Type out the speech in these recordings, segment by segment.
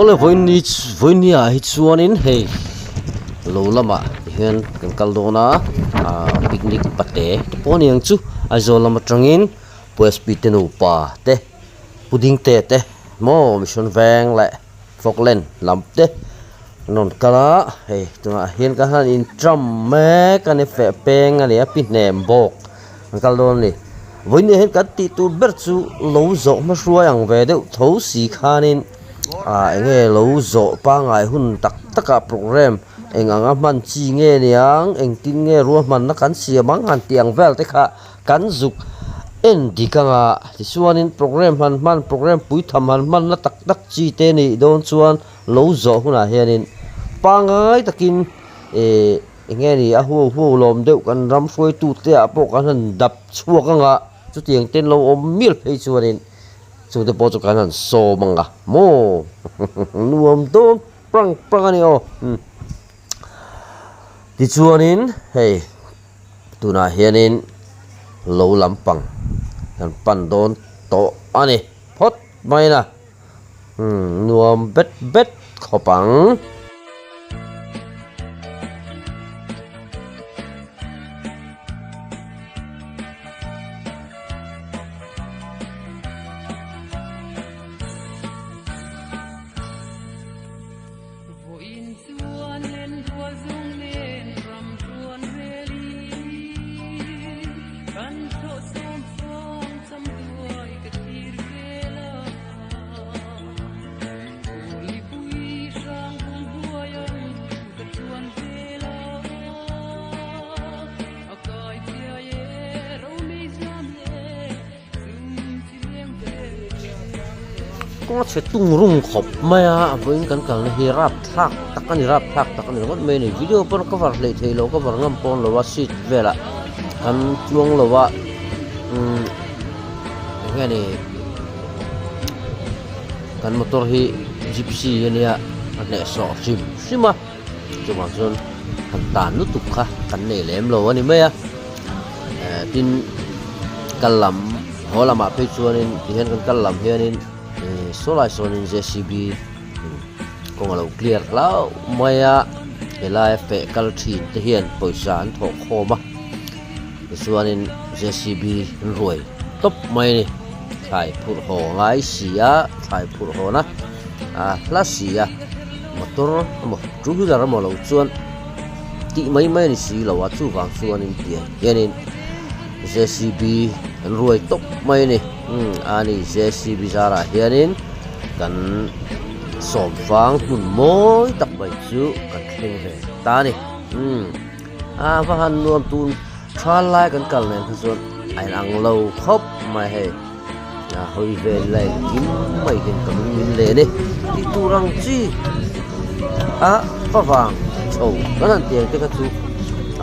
ole voin à hi chuanin hei lo lama hian kan kaldona picnic pate poniang chu aizol lama tangin PSP te no pa te puding te mo mission veng la Falkland lam te non kala hei tuna hian ka han in tram me kan fe peng ani a pi nem bok kan kaldon ni voin ni hen kan ti tu ber chu lo zo ma ruayang ve deuh tho si khanin enge lo zo pa ngai hun taka program enganga man chi nge niang eng tin nge ruwa man na kan siamang han tiang vel te kha kan zuk en dikanga ti chuanin program man program pui tham man na tak chi te ni don chuan lo zo huna hianin pangai takin enge ni a hu lom deuh kan ram foi tu te a po kan han dap chuakanga chu tiang ten lo om mil phei chuanin chu te po chu kan han so manga mo nuam tom prang ani o ti chuanin hei tuna hianin lo lampang kan pan don to ani phot mai na nuam bet khopang có sẽ tung rung khop maya với kan kal hi rap thak takani ngot me ni video por cover le thelo cover ngam pon lo wa sit vela kan chuang lo wa nge ni kan motor hi gypsy ania ane so sima cuma zon kan tan nu tuk kha kan ne lem lo ani maya tin kalam holama pe chuanin hian kan kalam hianin solai sonin JCB kong lo clear lao maya elai fe kal thin te hian poisa an tho khoma suanin JCB ruai top mai ni thai phur ho ngai sia thai phur ho na plus sia motor mo chu dar mo lo chuan ti mai ni si lo wa chu wang suanin ti hianin JCB ruai top mai ni ani JCB zara hianin kan som vang hun moi tak bai chu kan theng ve ta ni va han nuam tun than lai kan kal nen zon ai ang lo khop mai he hoi ve lai kim mai gen kam min le ni ti tu rang chi va vang chou kan han tiang te ka chu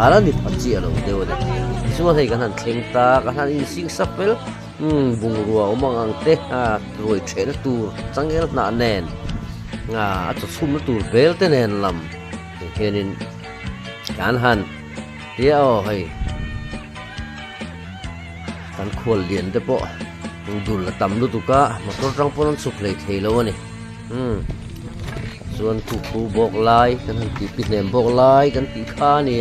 ala ni phat chi alo deu de chu thei kan han theng ta kan han in sing sapel bung rua omang ang te rồi chén tu changel na nen cho sum tu bel te nen lam henin kan han tia o hei kan khol lian te po dul la tam lu tu ka motor rang pon suk le thelo ani chuan thu bok lai kan han ti pi nem bok lai kan ti kha ni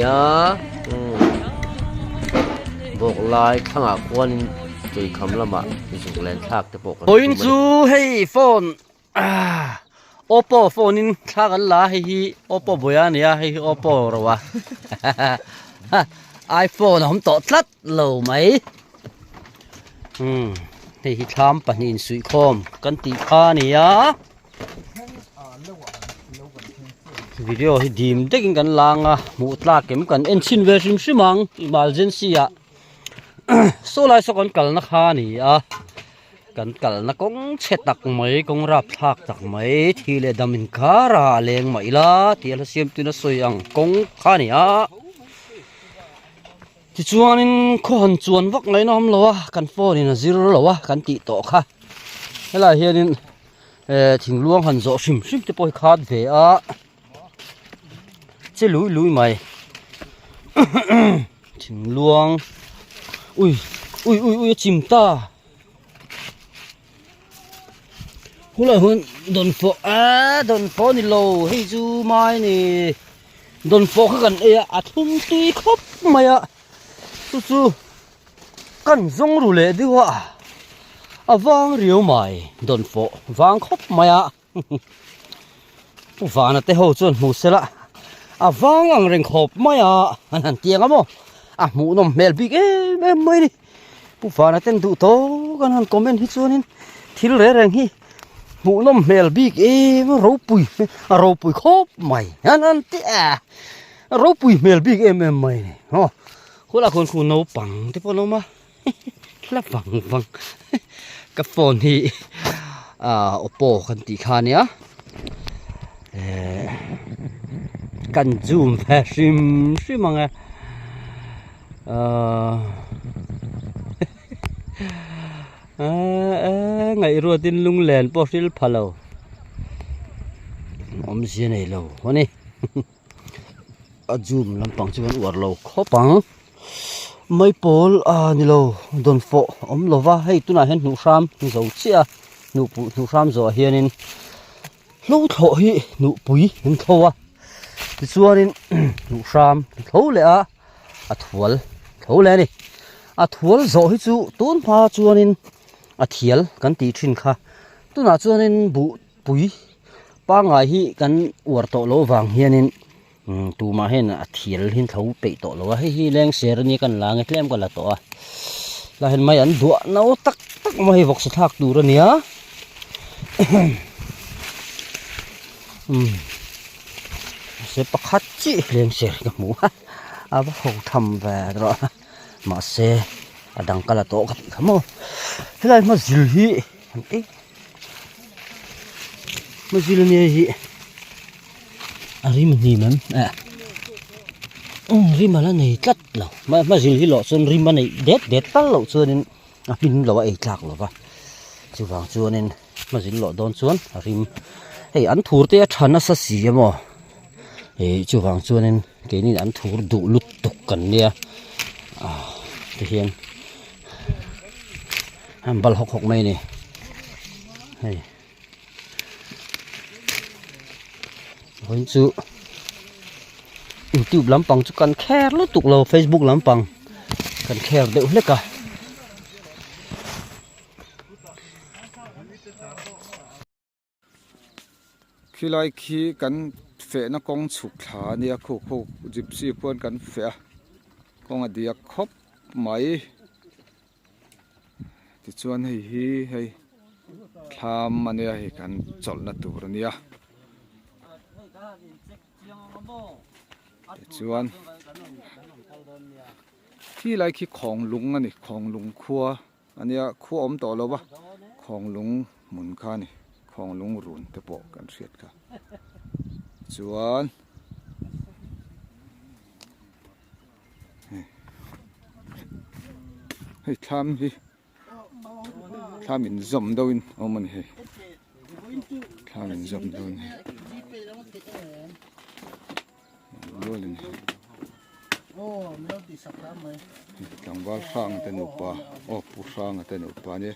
bok lai khanga kwan chơi khăm lắm ạ, dùng lên thác cái bộ. Ôi chú hey phone, Oppo phone in thác ăn lá hay Oppo bồi anh hay Oppo rồi iPhone không tốt lắm lâu mấy, thì tham bản in suy khom, cần tí pha này á. Video thì dim đấy cần lang một lá kiếm cần engine version xí mang emergency ạ. So lai so kon kal na kha ni kan kal na kong che tak mai kong rap thak tak mai thi le damin khara leng mai la ti la siam tu na soyang kong kha ni ti chuanin kho han chuan vak ngai nom lo kan phone in zero lo kan ti to kha hela hianin thing luang han zo sim te poi khat ve che lui mai thing luang ui chim ta hula hun don fo don fo ni lo hei chu mai ni don fo kha kan a thum tui khop maya chu kan zong ru le diwa awang riu mai don fo wang khop maya vana te ho chon mu sela awang ang reng khop maya an tiang amo mu nom mel big em mai ni pu vana ten du to kan han comment hi chuanin thil re reng hi mu nom mel big ro pui khop mai an ti ro pui mel big em mai ni ho khula khon khu no pang te po no ma la vang ka phone hi oppo kan ti khania kan zoom pha sim manga ngày rồi tin lung lèn posil phalo om gì này lâu hoa nè zoom làm bằng chứ còn uổng lâu khó bằng mấy pol ni lâu don phо om lova hay tu na hen nu sam dầu chia nu sam rồi hiền nên lâu thọ hi nu pui hen thọ thì xưa nên nu sam thấu lẽ thấu lẽ này thual rồi chú tôn pha chu nên thiel kan ti thin kha tu na chu nên pui pa ngai hi kan uar to lo wang hianin tu ma hen thiel hin thau pe to lo hi leng ser ni kan lang tlem ko la to la hen mai an duwa no tak mai vok sa thak tu ra nia se pakhat chi leng ser ka mu a ba ho tham ve ro mà xe đằng cả là tổ gặp không không thế này mà dữ hi mà dữ này hi rim gì mà rim mà là này cắt lẩu mà dữ hi lọ sơn rim mà này đét tắt lẩu sơn nên pin lẩu ấy chạc lẩu va chú vàng chú nên mà dữ lọ đón xuống rim hey ăn thua thì chán nó sao xí mà hey chú vàng chú nên cái này ăn thua đủ lụt tục cần nha thì hiện ham bal học mấy này hay với chú YouTube lắm bằng chú cần share lúc tục lâu Facebook lắm bằng cần share đều hết cả khi lại khi cần phê nó con chụp thả nia khô gypsy quân cần phê con ở địa khóc máy thì chuan hay tham mà nia hay cần chọn là tủ rồi nia chuan khi lại khi khòng lúng này khòng lúng khua anh nia khua ôm tổ lâu ba khòng lúng muốn kha này khòng lúng run te bộ cần siết cả chuan hay tham mình dầm đâu in ông mình hay tham mình dầm đâu in luôn lên chẳng bao sang tên oppa pu sang tên oppa nhé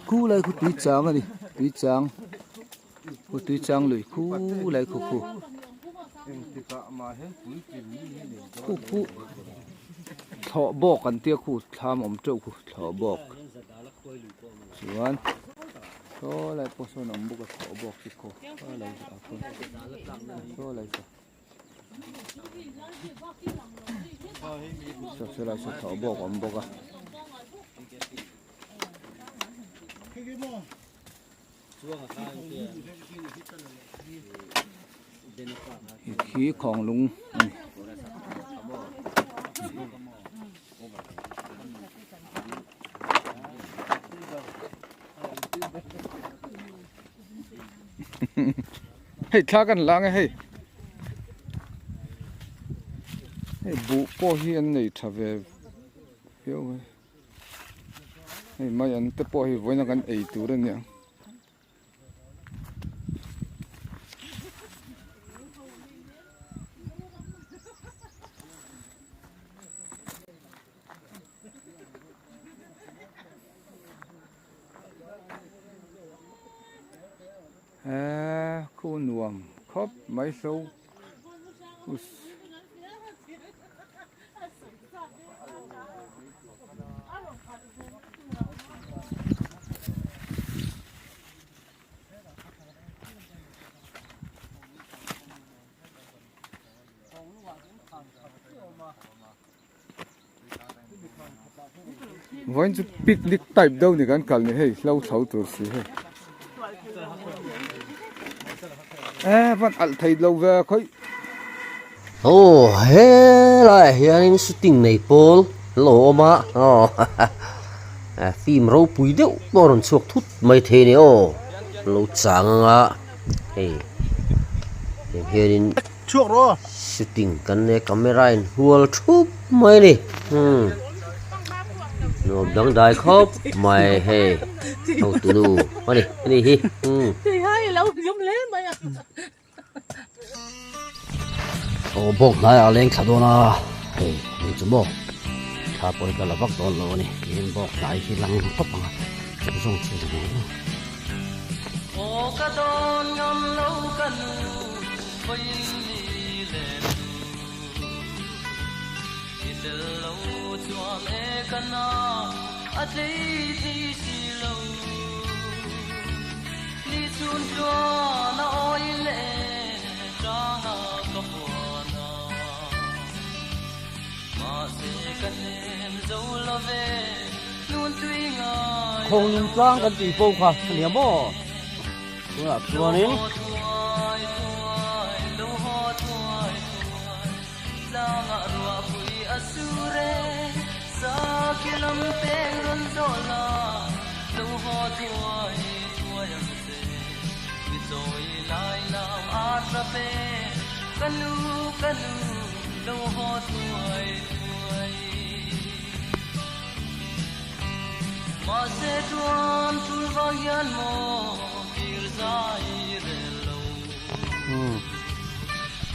khu lại khu túi trắng này túi trắng lười khu lại khu thọ bọc ăn tiệc khu tham ẩm trâu khu thọ bọc chuan cho lại có số nằm bốc thọ bọc thì cô lại cho lại cho lại thọ bọc ẩm bọc à khí còn lúng hey thàกันlang hey hey bu po hian nei thave phiêu hey mai an te po hi voina kan ei tur ania khu nuông khóc máy sâu vẫn chút picnic type đâu thì gan cào này hey lâu sáu tuổi xí hey vẫn ăn thấy lâu về khơi ô he lại hiện shooting này Paul lỗ mà phim râu bùi đéo bao lần suốt thút mấy thế này ô lâu chẳng à hey hiện chuộc rồi shooting cái này camera in hual chụp mấy này nó đang đại khóc mày hey đâu tụi nó mà đi hi thì hay lâu giống lên mày à ô bốc lại à lên khá đồ na hey mình chấm bốc thà bôi cái là bắt đồ lâu này lên bốc lại thì lăng bốc à cái giống chuyện gì ô cả đón ngắm lâu cần với đi lên đi lâu chuông e cana ở đây thì xì lâu đi xuân cho nó oi lệ ra có buồn mà sẽ cần em dấu lo về luôn tuy ngại không liên quan cái gì bốc à liếm bò là chua nín mà sẽ tuôn tuôn vào gian mồ kia dài về lâu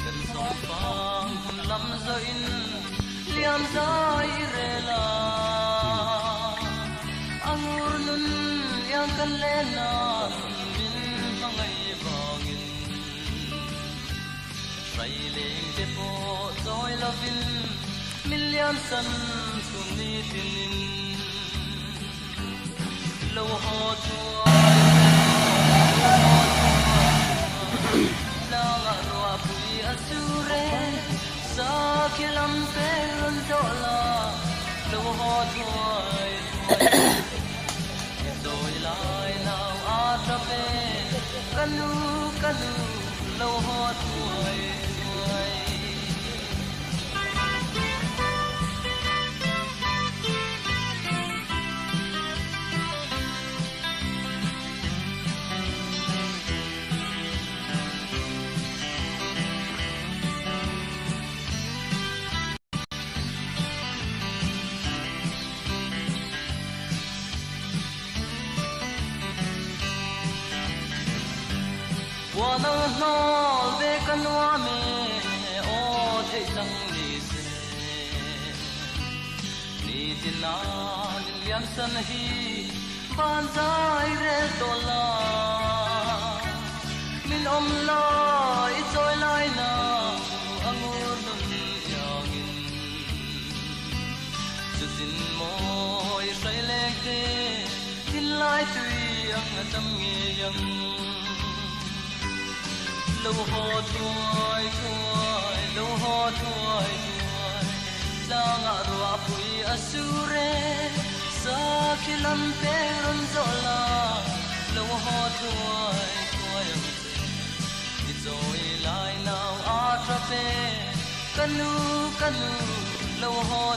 gần sông vàng lắm rơi liam dài về là angur nun yang kan lena min pangai bangin say lên te po rồi lovin million sun suni tin lâu ho chua la la roa pui asure sa kilam pe ron dola lâu ho chua rồi lại nào a ta pe kanu kanu lâu ho chua我能拿về căn hoa mẹ ô thế rằng đi xe đi tin na liam san hi ban dài re tola min la ít rồi lại na angur nung yangin chu tin moi say lek te tin lai tui ang tam nge yang lâu ho chuối chuối lâu ho chuối chuối la ngã roa pui asure sa kilam pe ron zola lâu ho chuối chuối đi rồi lại nào a tra pe kanu kanu lâu ho